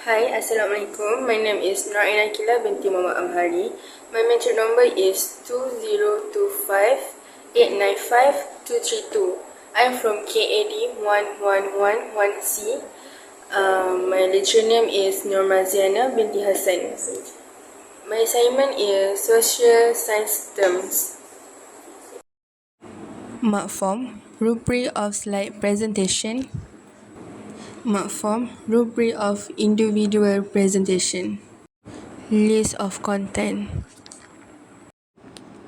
Hi, Assalamualaikum. My name is Noraina Kila binti Muhammad Amhari. My metric number is 2025895232. I'm from KAD 1111C. My literature name is Nurmaziana binti Hassan. My assignment is social science terms. Mark form, rubric of slide presentation. Mark form, rubric of individual presentation. List of content.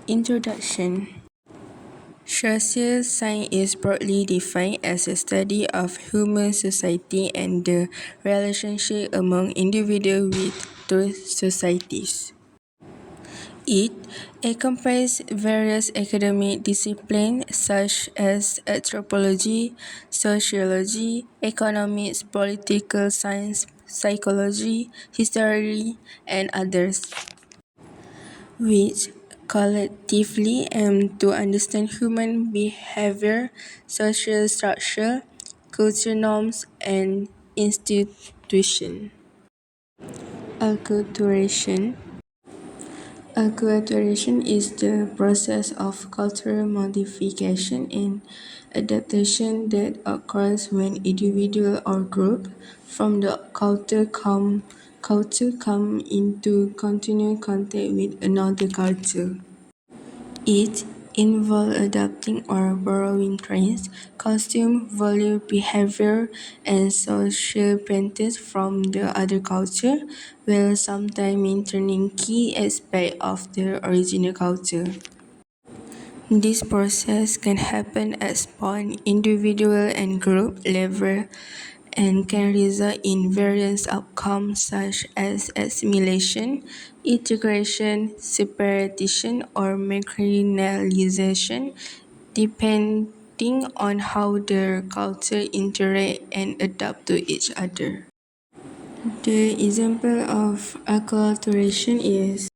Introduction. Social science is broadly defined as a study of human society and the relationship among individuals with those societies. It encompasses various academic disciplines such as anthropology, sociology, economics, political science, psychology, history, and others, which collectively aim to understand human behavior, social structure, cultural norms, and institutions. Acculturation. Acculturation is the process of cultural modification and adaptation that occurs when individual or group from the culture come into continuous contact with another culture. It involves adopting or borrowing trends, costume, value, behavior, and social practices from the other culture, while sometimes maintaining key aspects of the original culture. This process can happen at both individual and group level and can result in various outcomes such as assimilation, integration, separation, or marginalization, depending on how the culture interact and adapt to each other. The example of acculturation is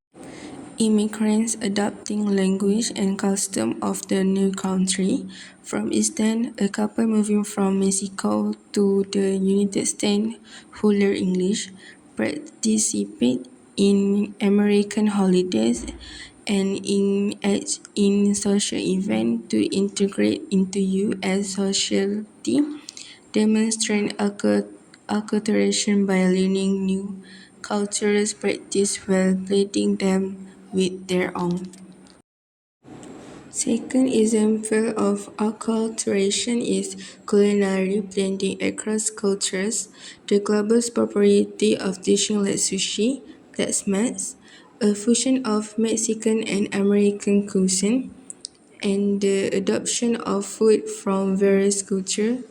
immigrants adopting language and custom of the new country. For instance, a couple moving from Mexico to the United States who learn English, participate in American holidays, and engage in social events to integrate into U.S. society, demonstrate acculturation by learning new cultures practice while blending them with their own. Second example of acculturation is culinary blending across cultures. The global popularity of dishes like sushi, Tex-Mex, a fusion of Mexican and American cuisine, and the adoption of food from various cultures,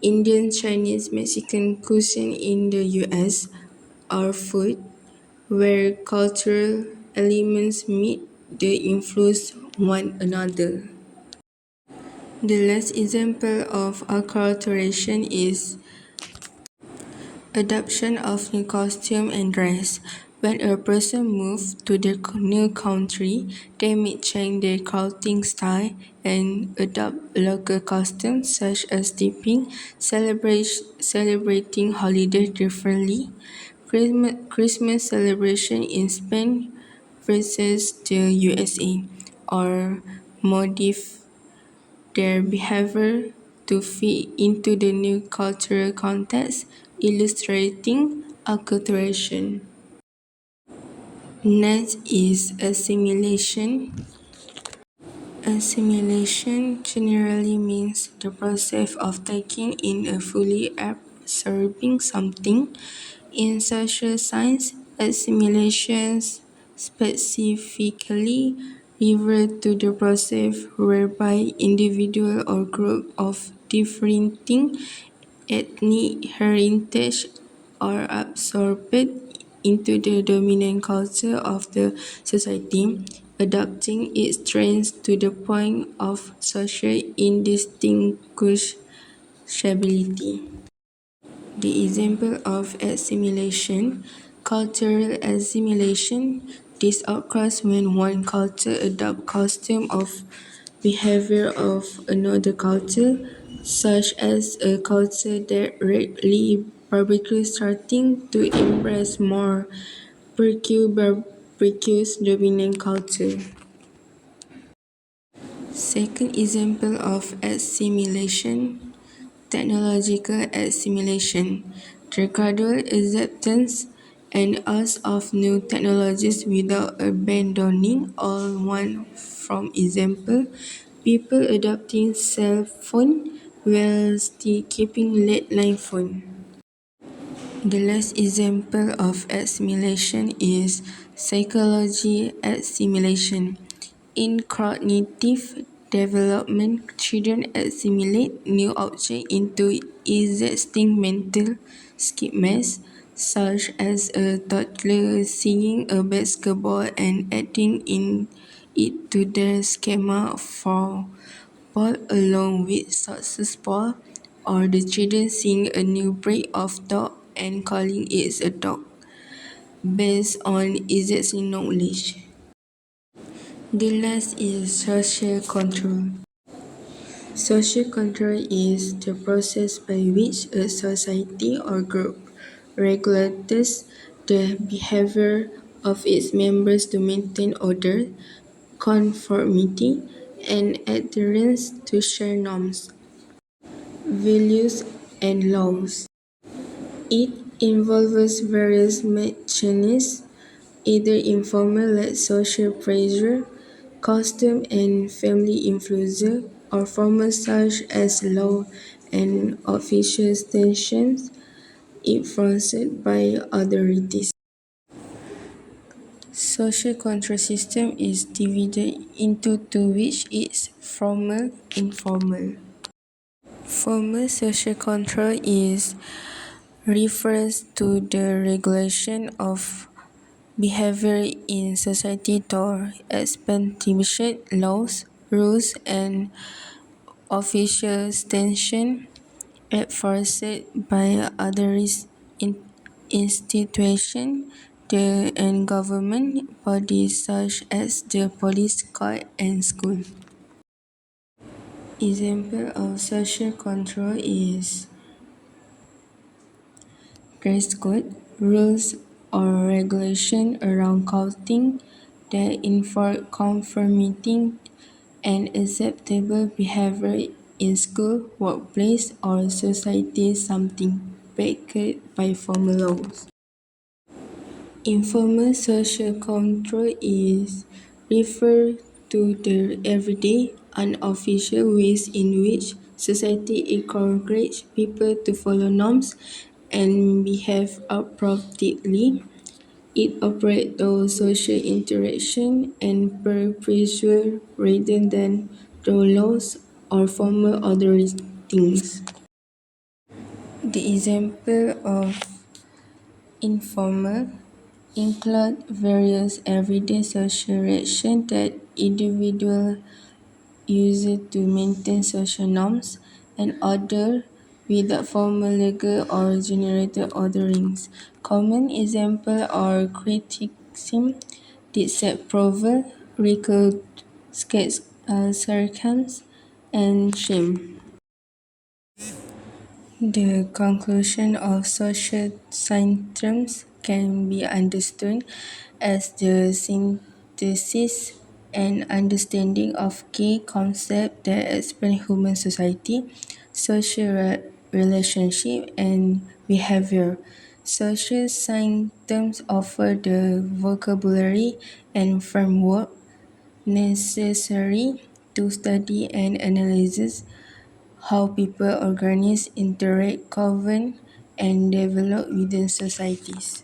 Indian, Chinese, Mexican cuisine in the US, are food where cultural elements meet the influence one another. The last example of acculturation is adoption of new costume and dress. When a person moves to the new country, they may change their clothing style and adopt local customs such as dipping, celebrating holidays differently. Christmas celebration in Spain versus the USA, or modify their behavior to fit into the new cultural context, illustrating acculturation. Next is assimilation. Assimilation generally means the process of taking in and fully absorbing something. In social science, assimilations specifically refer to the process whereby individual or group of differing ethnic heritage are absorbed into the dominant culture of the society, adopting its traits to the point of social indistinguishability. The example of assimilation, cultural assimilation, this occurs when one culture adopts custom of behavior of another culture, such as a culture that readily barbecue starting to embrace more barbecues dominant culture. Second example of assimilation, technological assimilation, the gradual acceptance and use of new technologies without abandoning all one. From example, people adopting cell phone while still keeping landline phone. The last example of assimilation is psychology assimilation. In cognitive development, children assimilate new objects into existing mental schemas, such as a toddler seeing a basketball and adding in it to their schema for ball along with success ball, or the children seeing a new breed of dog and calling it a dog, based on existing knowledge. The last is social control. Social control is the process by which a society or group regulates the behavior of its members to maintain order, conformity, and adherence to shared norms, values, and laws. It involves various mechanisms, either informal like social pressure, custom and family influence, or formal such as law and official sanctions enforced by authorities. Social control system is divided into two, which is formal, informal. Formal social control is refers to the regulation of behavior in society through expectation, laws, rules, and official sanction enforced by other institutions and government bodies such as the police, court, and school. Example of social control is dress code, rules or regulation around clothing that enforce conformity and acceptable behavior in school, workplace, or society, something backed by formal laws. Informal social control is referred to the everyday, unofficial ways in which society encourages people to follow norms and behave appropriately. It operates through social interaction and per pressure rather than through laws or formal things. The example of informal include various everyday social reactions that individuals use to maintain social norms and order without formal legal or generated orderings. Common examples are criticism, disapproval, recall, sarcasm, and shame. The conclusion of social symptoms can be understood as the synthesis and understanding of key concepts that explain human society, social relationship, and behavior. Social symptoms offer the vocabulary and framework necessary to study and analyze how people organize, interact, govern, and develop within societies.